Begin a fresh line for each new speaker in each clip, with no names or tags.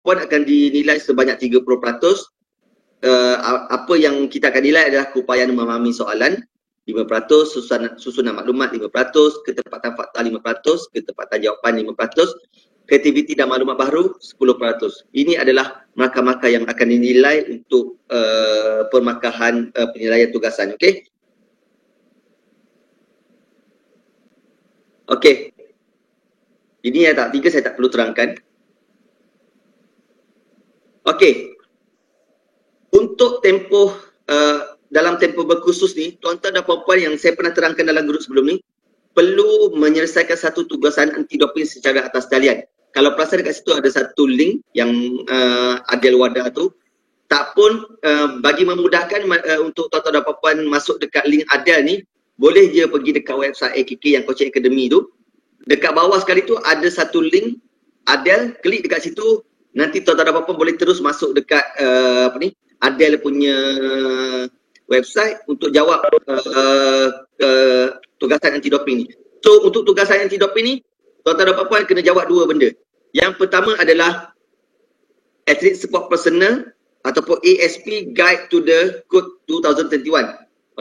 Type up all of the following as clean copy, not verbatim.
Puan akan dinilai sebanyak 30%. Apa yang kita akan nilai adalah keupayaan memahami soalan 5%, susunan maklumat 5%, ketepatan fakta 5%, ketepatan jawapan 5%, kreativiti dan maklumat baru 10%. Ini adalah markah-markah yang akan dinilai untuk permarkahan penilaian tugasan. Okey. Okey. Ini yang tahap 3 saya tak perlu terangkan. Okey. Untuk tempoh dalam tempoh berkursus ni, tuan-tuan dan puan-puan yang saya pernah terangkan dalam grup sebelum ni, perlu menyelesaikan satu tugasan anti-doping secara atas talian. Kalau perasan dekat situ ada satu link yang Adel Wadah tu. Tak pun bagi memudahkan untuk tuan-tuan dan puan-puan masuk dekat link Adel ni, boleh je pergi dekat website AKK yang Coaching Academy tu. Dekat bawah sekali tu ada satu link Adel, klik dekat situ, nanti tuan-tuan dan puan-puan boleh terus masuk dekat Adel punya website untuk jawab tugasan anti-doping ni. So untuk tugasan anti-doping ni, tuan-tuan dan puan-puan kena jawab dua benda. Yang pertama adalah Athlete Support Personnel ataupun ASP Guide to the Code 2021.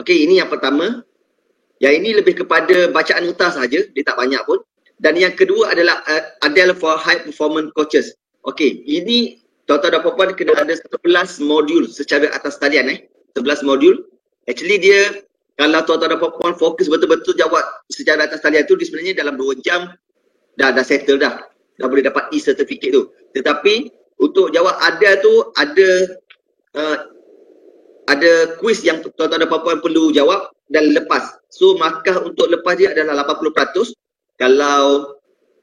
Okey, ini yang pertama. Yang ini lebih kepada bacaan nota sahaja, dia tak banyak pun. Dan yang kedua adalah Adel for High Performance Coaches. Okey, ini tuan-tuan dan puan-puan kena ada 11 modul secara atas talian 11 modul. Actually dia, kalau tuan-tuan dan puan-puan fokus betul-betul jawab secara atas talian tu, dia sebenarnya dalam 2 jam dah settle dah. Dah boleh dapat e-certificate tu. Tetapi untuk jawab Adel tu ada quiz yang tuan-tuan dan puan-puan perlu jawab dan lepas. So markah untuk lepas dia adalah 80%. Kalau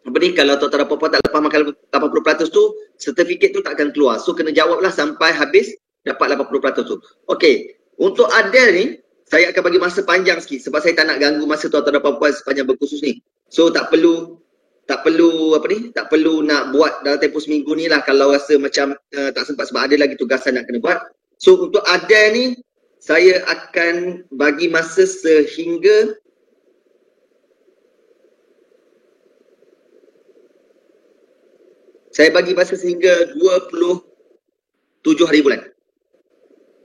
tuan-tuan dan puan-puan tak lepas markah 80% tu, sertifikat tu tak akan keluar. So kena jawablah sampai habis dapat 80% tu. Okey, untuk Adel ni saya akan bagi masa panjang sikit sebab saya tak nak ganggu masa tuan-tuan dan puan-puan sepanjang berkursus ni. So tak perlu nak buat dalam tempoh seminggu ni lah kalau rasa macam tak sempat sebab ada lagi tugasan nak kena buat. So untuk Adel ni saya akan bagi masa sehingga saya bagi masa sehingga 27 hari bulan.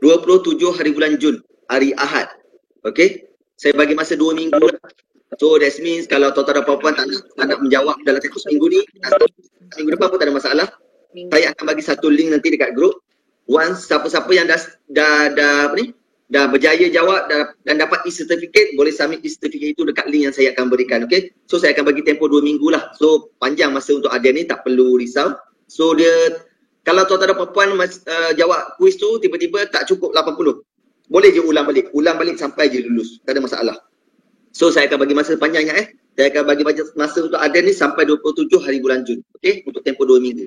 27 hari bulan Jun, hari Ahad. Okey? Saya bagi masa 2 minggu lah. So that means kalau tuan-tuan dan puan-puan tak nak menjawab dalam tempoh seminggu ni, minggu depan pun tak ada masalah. Saya akan bagi satu link nanti dekat grup. Once siapa-siapa yang dah berjaya jawab dan dapat e-certificate, boleh submit e-certificate itu dekat link yang saya akan berikan. Okay? So saya akan bagi tempoh 2 minggu lah. So panjang masa untuk Adel ni, tak perlu risau. So dia, kalau tuan-tuan dan puan-puan jawab kuis tu tiba-tiba tak cukup 80, boleh je ulang balik sampai je lulus, tak ada masalah. So saya akan bagi masa panjangnya saya akan bagi masa untuk Adel ni sampai 27 hari bulan Jun. Okay? Untuk tempoh 2 minggu.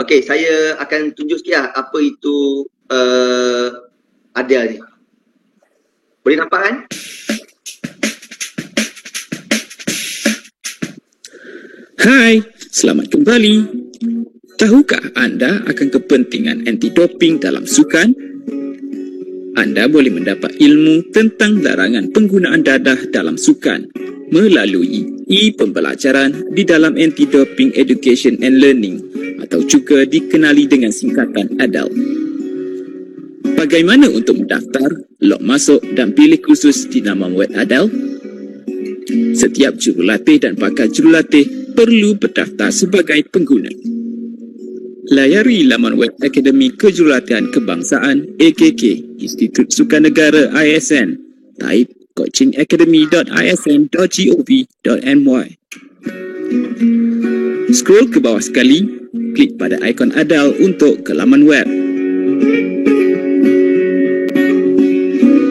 Okey, saya akan tunjuk sikit lah apa itu Adel ni. Boleh nampak kan?
Hai, selamat kembali. Tahukah anda akan kepentingan anti-doping dalam sukan? Anda boleh mendapat ilmu tentang larangan penggunaan dadah dalam sukan melalui e-pembelajaran di dalam Anti-Doping Education and Learning atau juga dikenali dengan singkatan ADEL. Bagaimana untuk mendaftar, log masuk dan pilih kursus di laman web ADEL? Setiap jurulatih dan bakal jurulatih perlu berdaftar sebagai pengguna. Layari laman web Akademi Kejurulatihan Kebangsaan AKK Institut Sukan Negara ISN. Type coachingacademy.isn.gov.my. Scroll ke bawah sekali, klik pada ikon ADEL untuk ke laman web.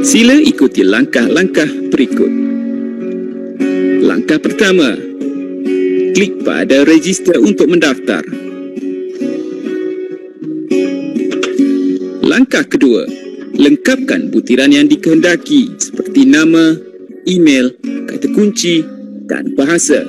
Sila ikuti langkah-langkah berikut. Langkah pertama, klik pada register untuk mendaftar. Langkah kedua, lengkapkan butiran yang dikehendaki seperti nama, email, kata kunci dan bahasa.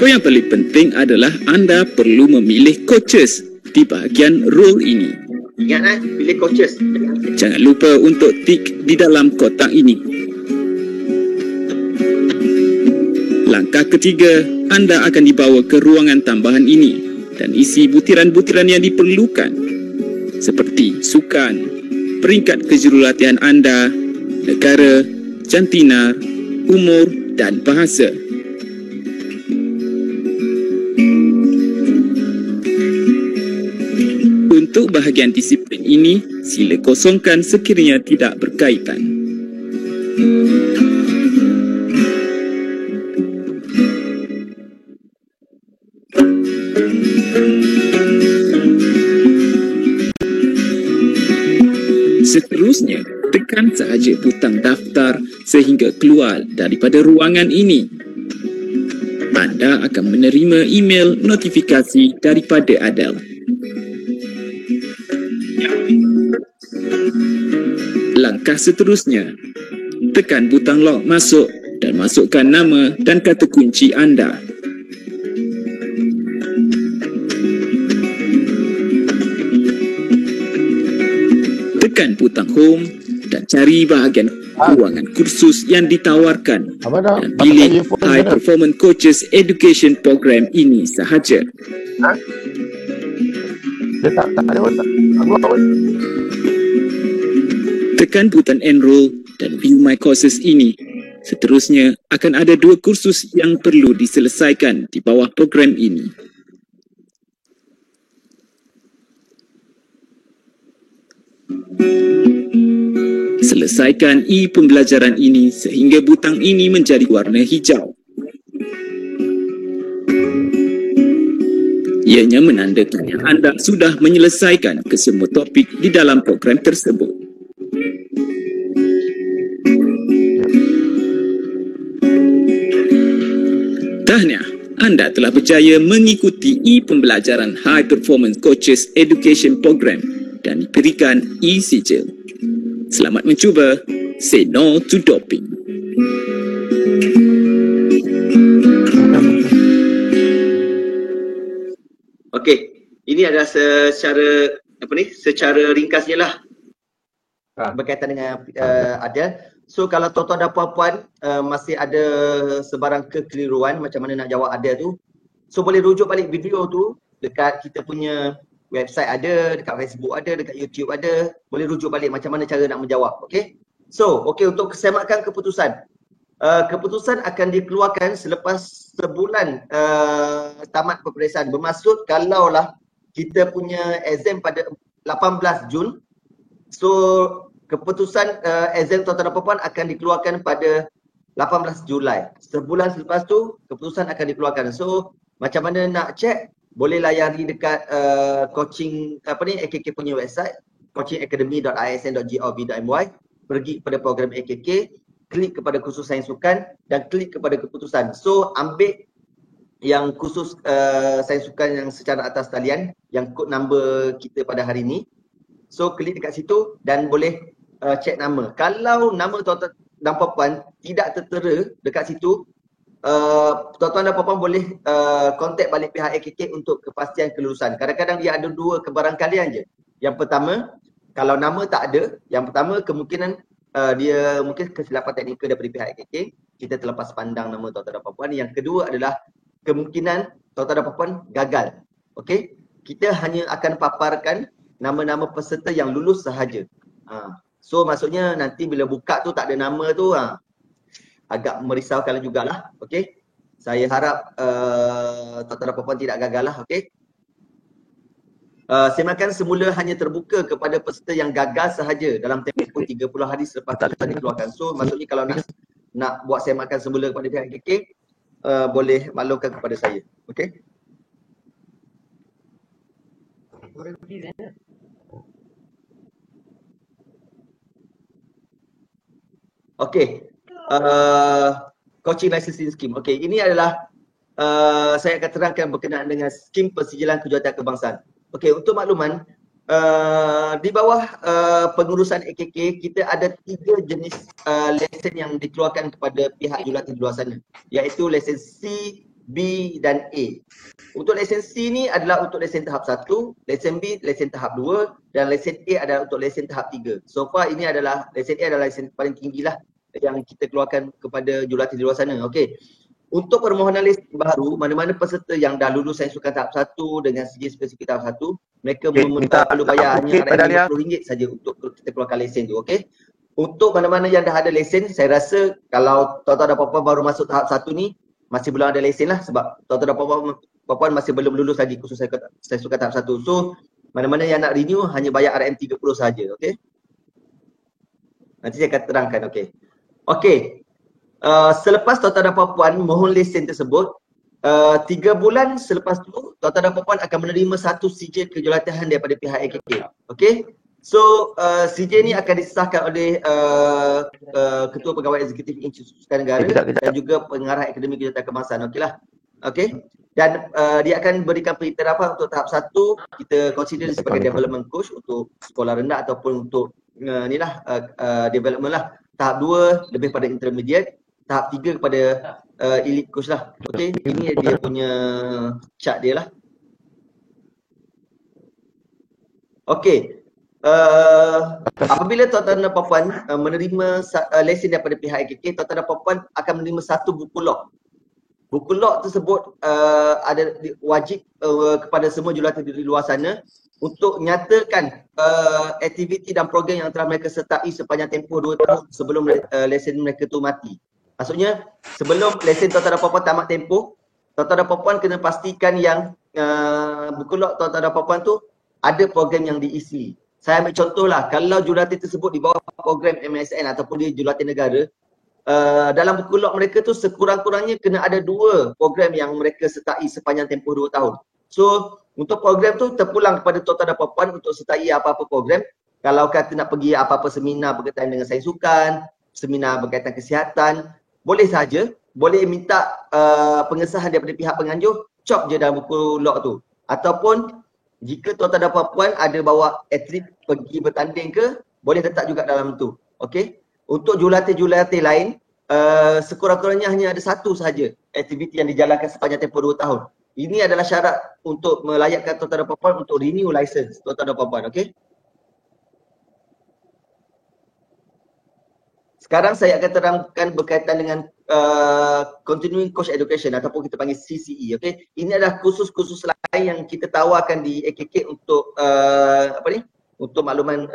Poin yang paling penting adalah anda perlu memilih coaches di bahagian role ini.
Ingat pilih coaches.
Jangan lupa untuk tik di dalam kotak ini. Langkah ketiga, anda akan dibawa ke ruangan tambahan ini dan isi butiran-butiran yang diperlukan seperti sukan, peringkat kejurulatihan anda, negara, jantina, umur dan bahasa. Untuk bahagian disiplin ini, sila kosongkan sekiranya tidak berkaitan. Seterusnya, tekan sahaja butang daftar sehingga keluar daripada ruangan ini. Anda akan menerima email notifikasi daripada Adele. Langkah seterusnya, tekan butang lock masuk dan masukkan nama dan kata kunci anda. Tekan butang home dan cari bahagian ruangan kursus yang ditawarkan dan pilih High Performance Coaches Education Program ini sahaja.
Dia tak ada otak. Aku apa?
Tekan butang enroll dan view my courses ini. Seterusnya akan ada 2 kursus yang perlu diselesaikan di bawah program ini. Selesaikan e-pembelajaran ini sehingga butang ini menjadi warna hijau. Ianya menandakan yang anda sudah menyelesaikan kesemua topik di dalam program tersebut. Tahniah, anda telah berjaya mengikuti e-pembelajaran High Performance Coaches Education Program dan diberikan e-sijil. Selamat mencuba. Say no to doping.
Okey, ini adalah secara ringkasnya lah berkaitan dengan Adele. So kalau tuan-tuan dan puan-puan masih ada sebarang kekeliruan macam mana nak jawab Adele tu, so boleh rujuk balik video tu dekat kita punya website ada, dekat Facebook ada, dekat YouTube ada. Boleh rujuk balik macam mana cara nak menjawab. Okey. So, untuk kesemakan keputusan. Keputusan akan dikeluarkan selepas sebulan tamat peperiksaan. Bermaksud kalaulah kita punya exam pada 18 Jun, so keputusan exam tuan-tuan dan puan akan dikeluarkan pada 18 Julai. Sebulan selepas tu keputusan akan dikeluarkan. So macam mana nak check? Boleh layari dekat coaching AKK punya website, coachingacademy.isn.gov.my. Pergi kepada program AKK, klik kepada kursus sains sukan dan klik kepada keputusan. So ambil yang kursus sains sukan yang secara atas talian, yang kod number kita pada hari ni. So klik dekat situ dan boleh check nama. Kalau nama tuan-tuan dan puan-puan tidak tertera dekat situ, tuan-tuan dan puan-puan boleh kontak balik pihak AKK untuk kepastian kelulusan. Kadang-kadang dia ada 2 kebarangkalian je. Yang pertama, kalau nama tak ada, yang pertama kemungkinan dia mungkin kesilapan teknikal daripada pihak AKK, kita terlepas pandang nama tuan-tuan dan puan-puan. Yang kedua adalah kemungkinan tuan-tuan dan puan-puan gagal. Okey, kita hanya akan paparkan nama-nama peserta yang lulus sahaja. So maksudnya nanti bila buka tu tak ada nama tu, agak merisaukan jugalah. Okey, saya harap tuan-tuan dan puan-puan tidak gagal lah. Okey, semakan semula hanya terbuka kepada peserta yang gagal sahaja dalam tempoh 30 hari selepas keputusan dikeluarkan. So maksudnya kalau nak buat semakan semula kepada pihak AKK, boleh maklumkan kepada saya. Okey. Okey. Coaching licensing scheme. Okey, ini adalah saya akan terangkan berkenaan dengan skim persijilan kejuruteraan kebangsaan. Okey, untuk makluman, di bawah pengurusan AKK, kita ada 3 jenis lesen yang dikeluarkan kepada pihak jurulatih di luar sana, iaitu lesen C, B dan A. Untuk lesen C ni adalah untuk lesen tahap 1, lesen B lesen tahap 2 dan lesen A adalah untuk lesen tahap 3. So far ini adalah lesen A adalah lesen paling tinggilah yang kita keluarkan kepada jurulatih di luar sana. Okey. Untuk permohonan lesen baru, mana-mana peserta yang dah lulus sains sukan tahap 1 dengan sijil spesifik tahap 1, mereka perlu bayar hanya RM50 saja untuk kita keluarkan lesen tu. Okey. Untuk mana-mana yang dah ada lesen, saya rasa kalau tuan-tuan dan puan-puan baru masuk tahap 1 ni, masih belum ada lesen lah sebab tuan-tuan dan puan-puan masih belum lulus lagi khusus sains sukan tahap 1. So, mana-mana yang nak renew hanya bayar RM30 saja. Okey. Nanti saya akan terangkan. Okey. Okey. Selepas tuan-tuan dan puan-puan mohon lesen tersebut, 3 bulan selepas tu tuan-tuan dan puan-puan akan menerima satu sijil kejurulatihan daripada pihak AKK. Okey. So sijil ni akan disahkan oleh Ketua Pegawai Eksekutif Institusi Sukan Negara dan juga Pengarah Akademi Kejuratan Kebangsaan. Okeylah. Okey. Dan dia akan berikan pengiktirafan untuk tahap 1 kita consider sebagai development coach untuk sekolah rendah ataupun untuk development lah. Tahap 2 lebih pada intermediate, tahap 3 kepada elite coach lah. Okey, ini dia punya chart dia lah. Okey. Apabila tuan-tuan dan puan-puan menerima lesen daripada pihak AKK, tuan-tuan dan puan-puan akan menerima satu buku log. Buku log tersebut ada wajib kepada semua jurulatih di luar sana untuk nyatakan aktiviti dan program yang telah mereka sertai sepanjang tempoh 2 tahun sebelum lesen mereka tu mati. Maksudnya sebelum lesen tuan-tuan dan puan-puan tamat tempoh, tuan-tuan dan puan-puan kena pastikan yang buku log tuan-tuan dan puan-puan tu ada program yang diisi. Saya ambil contohlah, kalau jurulatih tersebut di bawah program MSN ataupun dia jurulatih negara, dalam buku log mereka tu sekurang-kurangnya kena ada 2 program yang mereka sertai sepanjang tempoh 2 tahun. So untuk program tu terpulang kepada tuan-tuan dan puan-puan untuk sertai apa-apa program. Kalau kata nak pergi apa-apa seminar berkaitan dengan sains sukan, seminar berkaitan kesihatan, boleh saja, boleh minta pengesahan daripada pihak penganjur, cop je dalam buku log tu. Ataupun jika tuan-tuan dan puan-puan ada bawa atlet pergi bertanding ke, boleh letak juga dalam tu. Okey. Untuk jurulatih-jurulatih lain, sekurang-kurangnya hanya ada satu sahaja aktiviti yang dijalankan sepanjang tempoh 2 tahun. Ini adalah syarat untuk melayakkan tuan-tuan dan puan-puan untuk renew license tuan-tuan dan puan-puan. Okey. Sekarang saya akan terangkan berkaitan dengan continuing coach education ataupun kita panggil CCE. Okey. Ini adalah kursus-kursus lain yang kita tawarkan di AKK untuk untuk makluman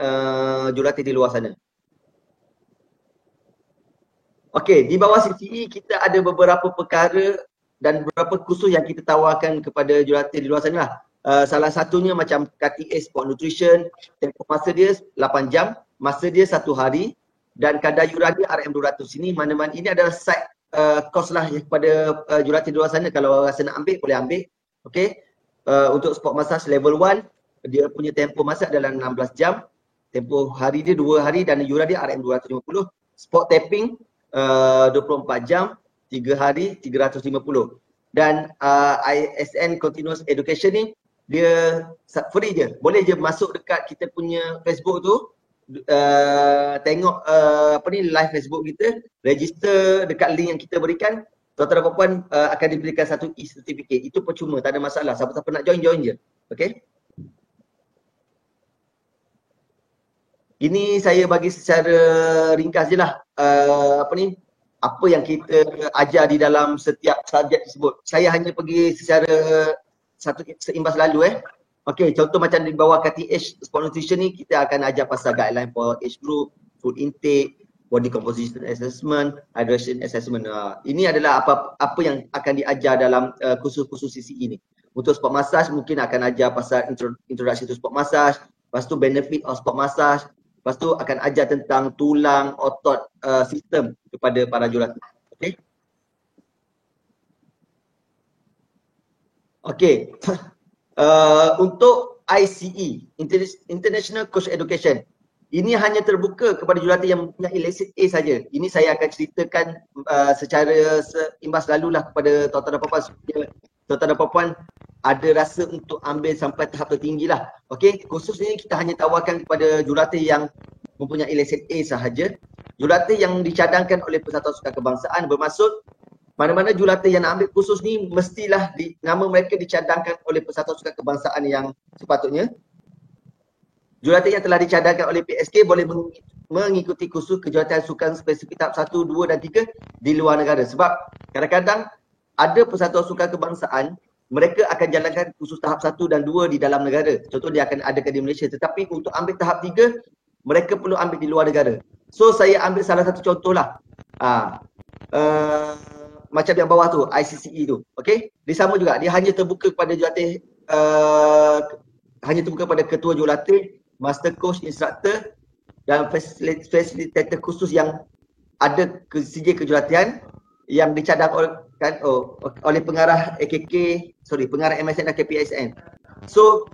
jurulatih di luar sana. Okey, di bawah CCE kita ada beberapa perkara dan beberapa kursus yang kita tawarkan kepada jurulatih di luar sana lah. Salah satunya macam KTA Sport Nutrition, tempoh masa dia 8 jam, masa dia 1 hari dan kadar yuran dia RM200. Ini mana-mana ini adalah side course lah kepada jurulatih di luar sana, kalau rasa nak ambil boleh ambil. Okey. Untuk sport massage level 1 dia punya tempoh masa adalah 16 jam, tempoh hari dia 2 hari dan yuran dia RM250. Sport tapping 24 jam, 3 hari, 350. Dan ISN Continuous Education ni dia free je. Boleh je masuk dekat kita punya Facebook tu, tengok live Facebook kita, register dekat link yang kita berikan. Tuan-tuan dan puan-puan akan diberikan satu e-certificate. Itu percuma, tak ada masalah. Siapa-siapa nak join, join je. Okey. Ini saya bagi secara ringkas je lah apa yang kita ajar di dalam setiap subjek tersebut. Saya hanya pergi secara seimbas lalu Okey, contoh macam di bawah KTH Sport Nutrition ni kita akan ajar pasal guideline for age group, food intake, body composition assessment, hydration assessment. Ini adalah apa yang akan diajar dalam kursus-kursus CCE ni. Untuk sport massage mungkin akan ajar pasal introduction to sport massage, lepas tu benefit of sport massage, lepas tu akan ajar tentang tulang, otot, sistem kepada para jurulatih. Okey. Okey. Untuk ICE, International Coach Education, ini hanya terbuka kepada jurulatih yang mempunyai lesen A saja. Ini saya akan ceritakan secara seimbas lalu lah kepada tuan-tuan dan puan-puan supaya tuan-tuan dan puan-puan ada rasa untuk ambil sampai tahap tertinggi lah. Okey, khusus ini kita hanya tawarkan kepada jurulatih yang mempunyai lesen A sahaja. Jurulatih yang dicadangkan oleh Persatuan Sukan Kebangsaan bermaksud mana-mana jurulatih yang nak ambil kursus ni mestilah nama mereka dicadangkan oleh Persatuan Sukan Kebangsaan yang sepatutnya. Jurulatih yang telah dicadangkan oleh PSK boleh mengikuti kursus kejuaraan sukan spesifik tahap 1, 2 dan 3 di luar negara. Sebab kadang-kadang ada Persatuan Sukan Kebangsaan, mereka akan jalankan kursus tahap 1 dan 2 di dalam negara. Contoh dia akan adakan di Malaysia. Tetapi untuk ambil tahap 3, mereka perlu ambil di luar negara. So saya ambil salah satu contoh lah. Macam yang bawah tu, ICCE tu. Okay? Dia sama juga. Dia hanya terbuka kepada jurulatih, hanya terbuka pada ketua jurulatih, master coach, instructor dan fasilitator khusus yang ada sijil kejuratian yang dicadang oleh pengarah pengarah MSN dan KPSN. So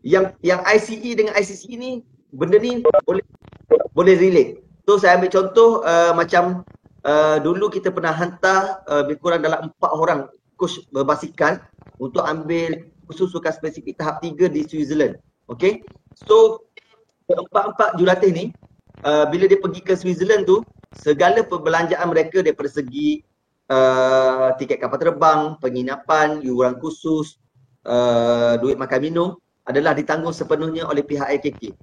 yang ICE dengan ICCE ni, benda ni boleh relate. So saya ambil contoh macam dulu kita pernah hantar lebih kurang dalam 4 orang coach berbasikal untuk ambil khusus sukan spesifik tahap 3 di Switzerland. Okay. So empat jurulatih ni bila dia pergi ke Switzerland tu, segala perbelanjaan mereka daripada segi tiket kapal terbang, penginapan, yuran khusus, duit makan minum adalah ditanggung sepenuhnya oleh pihak LKK.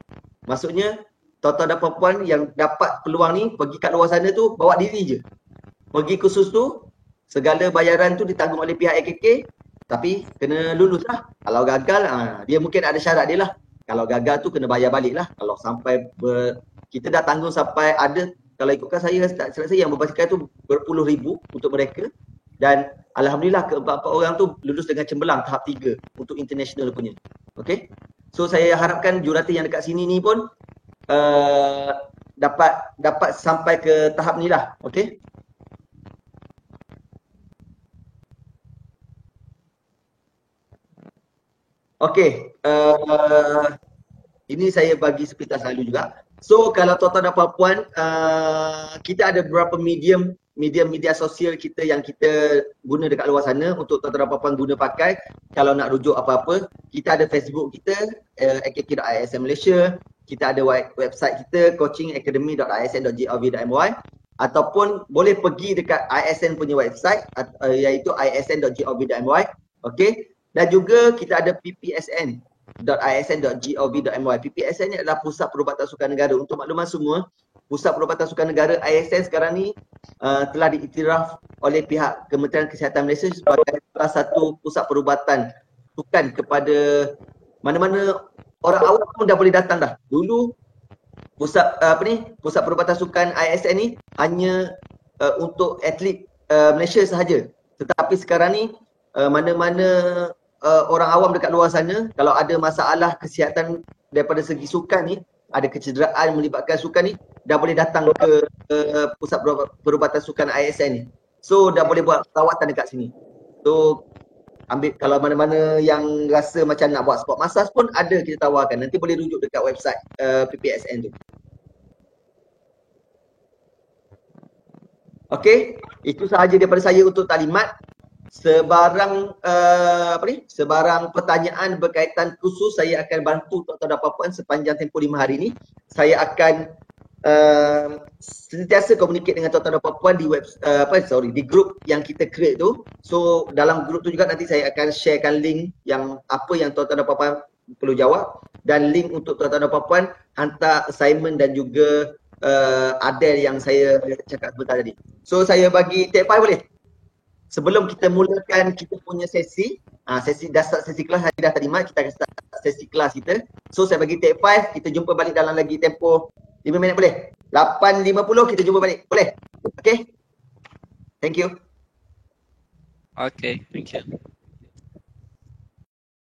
Maksudnya tuan-tuan dan puan-puan yang dapat peluang ni pergi kat luar sana tu bawa diri je. Pergi kursus tu, segala bayaran tu ditanggung oleh pihak LKK, tapi kena lulus lah. Kalau gagal, dia mungkin ada syarat dia lah. Kalau gagal tu kena bayar balik lah. Kalau sampai kita dah tanggung sampai ada, kalau ikutkan saya yang berbasikal tu berpuluh ribu untuk mereka. Dan alhamdulillah keempat-empat orang tu lulus dengan cemerlang tahap 3 untuk international punya. Okay. So saya harapkan jurulatih yang dekat sini ni pun dapat sampai ke tahap ni lah. Okay. Okay, ini saya bagi sepintas lalu juga. So kalau tuan-tuan dan puan-puan, kita ada beberapa media sosial kita yang kita guna dekat luar sana untuk tuan-tuan dan puan-puan guna pakai. Kalau nak rujuk apa-apa, kita ada Facebook kita, akk.isn Malaysia. Kita ada website kita, coachingacademy.isn.gov.my, ataupun boleh pergi dekat ISN punya website, iaitu isn.gov.my. Okay. Dan juga kita ada ppsn.isn.gov.my. PPSN ni adalah Pusat Perubatan Sukan Negara. Untuk makluman semua, Pusat Perubatan Sukan Negara ISN sekarang ni telah diiktiraf oleh pihak Kementerian Kesihatan Malaysia sebagai salah satu pusat perubatan sukan kepada mana-mana orang awam pun dah boleh datang dah. Dulu Pusat Perubatan Sukan ISN ni hanya untuk atlet Malaysia sahaja. Tetapi sekarang ni mana-mana orang awam dekat luar sana, kalau ada masalah kesihatan daripada segi sukan ni, ada kecederaan melibatkan sukan ni, dah boleh datang ke Pusat Perubatan Sukan ISN ni. So dah boleh buat perawatan dekat sini. So ambil, kalau mana-mana yang rasa macam nak buat sport massage pun ada, kita tawarkan. Nanti boleh rujuk dekat website PPSN tu. Okey, itu sahaja daripada saya untuk taklimat. Sebarang sebarang pertanyaan berkaitan khusus, saya akan bantu tuan-tuan dan puan-puan sepanjang tempoh 5 hari ni. Saya akan sentiasa komunikasi dengan tuan-tuan dan puan-puan di di grup yang kita create tu. So dalam grup tu juga nanti saya akan sharekan link yang apa yang tuan-tuan dan puan-puan perlu jawab, dan link untuk tuan-tuan dan puan-puan hantar assignment dan juga adel yang saya cakap sebentar tadi. So saya bagi take 5 boleh? Sebelum kita mulakan kita punya sesi, dah start sesi kelas, hari dah terima, kita akan start sesi kelas kita. So saya bagi take 5, kita jumpa balik dalam lagi tempoh 5 minit boleh? 8.50 kita jumpa balik, boleh? Okay? Thank you.
Okay, thank you.